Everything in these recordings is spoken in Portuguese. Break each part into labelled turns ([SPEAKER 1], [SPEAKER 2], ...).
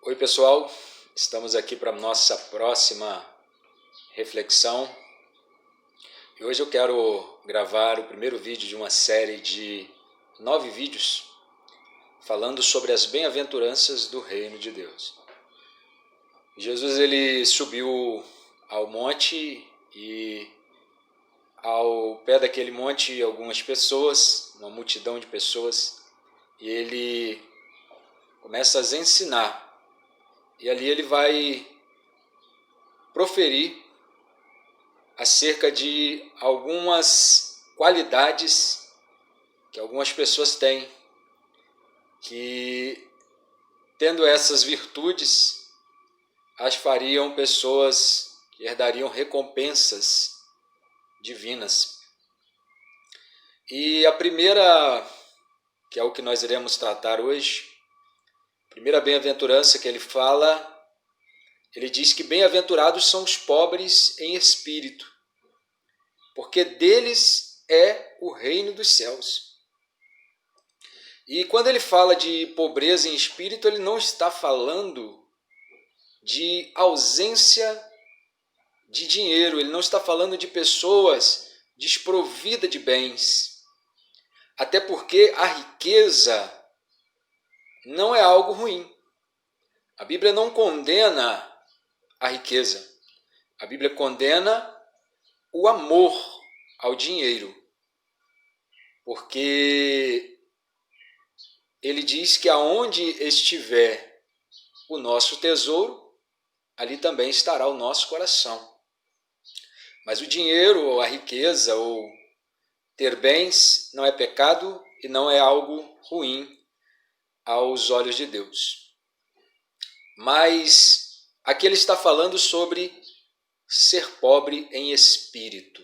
[SPEAKER 1] Oi pessoal, estamos aqui para a nossa próxima reflexão e hoje eu quero gravar o primeiro vídeo de uma série de 9 vídeos falando sobre as bem-aventuranças do reino de Deus. Jesus ele subiu ao monte e ao pé daquele monte algumas pessoas, uma multidão de pessoas, e ele começa a ensinar. E ali ele vai proferir acerca de algumas qualidades que algumas pessoas têm, que tendo essas virtudes, as fariam pessoas que herdariam recompensas divinas. E a primeira, que é o que nós iremos tratar hoje, a primeira bem-aventurança que ele fala, ele diz que bem-aventurados são os pobres em espírito, porque deles é o reino dos céus. E quando ele fala de pobreza em espírito, ele não está falando de ausência de dinheiro, ele não está falando de pessoas desprovidas de bens. Até porque a riqueza não é algo ruim. A Bíblia não condena a riqueza. A Bíblia condena o amor ao dinheiro. Porque ele diz que aonde estiver o nosso tesouro, ali também estará o nosso coração. Mas o dinheiro, ou a riqueza, ou ter bens, não é pecado e não é algo ruim aos olhos de Deus. Mas aqui ele está falando sobre ser pobre em espírito.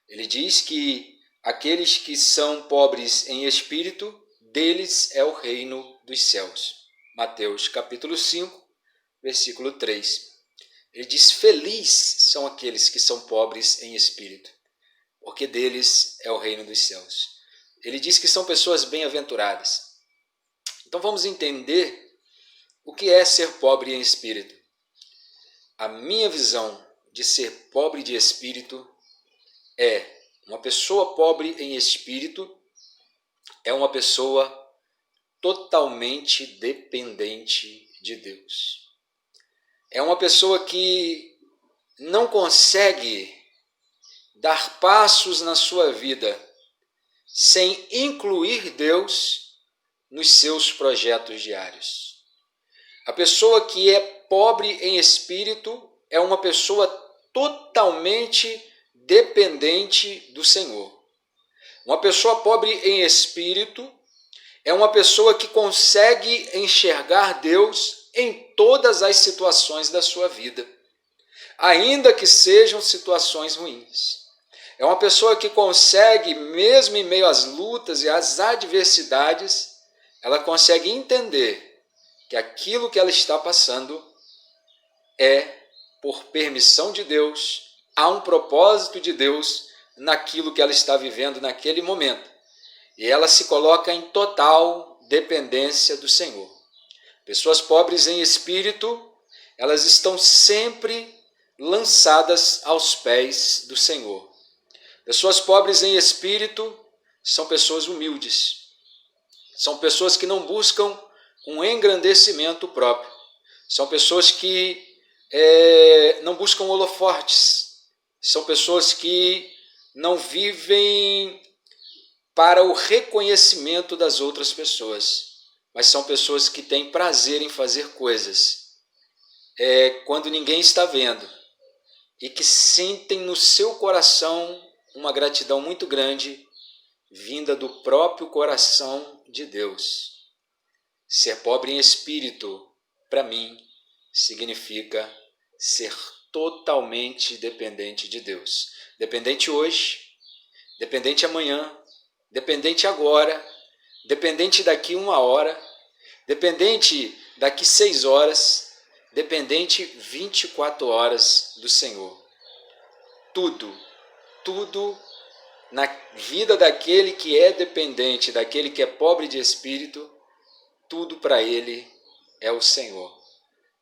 [SPEAKER 1] Ele diz que aqueles que são pobres em espírito, deles é o reino dos céus. Mateus capítulo 5, versículo 3. Ele diz: feliz são aqueles que são pobres em espírito, porque deles é o reino dos céus. Ele diz que são pessoas bem-aventuradas. Então vamos entender o que é ser pobre em espírito. A minha visão de ser pobre de espírito é uma pessoa pobre em espírito é uma pessoa totalmente dependente de Deus. É uma pessoa que não consegue dar passos na sua vida sem incluir Deus nos seus projetos diários. A pessoa que é pobre em espírito é uma pessoa totalmente dependente do Senhor. Uma pessoa pobre em espírito é uma pessoa que consegue enxergar Deus em todas as situações da sua vida, ainda que sejam situações ruins. É uma pessoa que consegue, mesmo em meio às lutas e às adversidades, ela consegue entender que aquilo que ela está passando é por permissão de Deus, há um propósito de Deus naquilo que ela está vivendo naquele momento. E ela se coloca em total dependência do Senhor. Pessoas pobres em espírito, elas estão sempre lançadas aos pés do Senhor. Pessoas pobres em espírito são pessoas humildes. São pessoas que não buscam um engrandecimento próprio. São pessoas que não buscam holofotes. São pessoas que não vivem para o reconhecimento das outras pessoas, mas são pessoas que têm prazer em fazer coisas quando ninguém está vendo e que sentem no seu coração uma gratidão muito grande vinda do próprio coração de Deus. Ser pobre em espírito, para mim, significa ser totalmente dependente de Deus. Dependente hoje, dependente amanhã, dependente agora, dependente daqui 1 hora, dependente daqui 6 horas, dependente 24 horas do Senhor. Tudo na vida daquele que é dependente, daquele que é pobre de espírito, tudo para ele é o Senhor.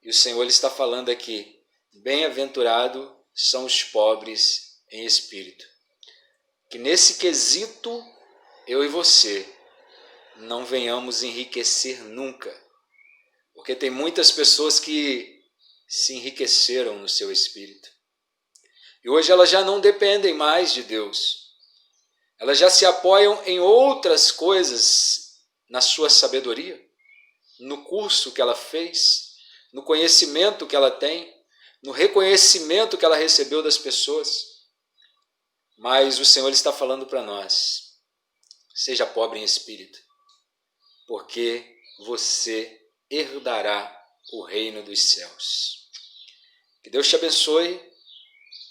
[SPEAKER 1] E o Senhor ele está falando aqui, bem-aventurado são os pobres em espírito. Que nesse quesito, eu e você não venhamos enriquecer nunca. Porque tem muitas pessoas que se enriqueceram no seu espírito. E hoje elas já não dependem mais de Deus. Elas já se apoiam em outras coisas na sua sabedoria, no curso que ela fez, no conhecimento que ela tem, no reconhecimento que ela recebeu das pessoas. Mas o Senhor está falando para nós, seja pobre em espírito, porque você herdará o reino dos céus. Que Deus te abençoe.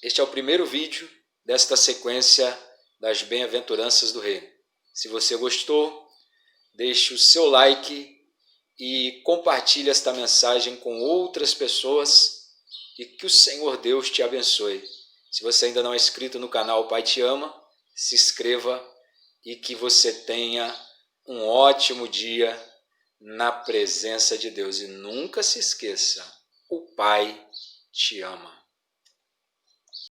[SPEAKER 1] Este é o primeiro vídeo desta sequência das bem-aventuranças do reino. Se você gostou, deixe o seu like e compartilhe esta mensagem com outras pessoas e que o Senhor Deus te abençoe. Se você ainda não é inscrito no canal Pai Te Ama, se inscreva e que você tenha um ótimo dia na presença de Deus. E nunca se esqueça, o Pai te ama.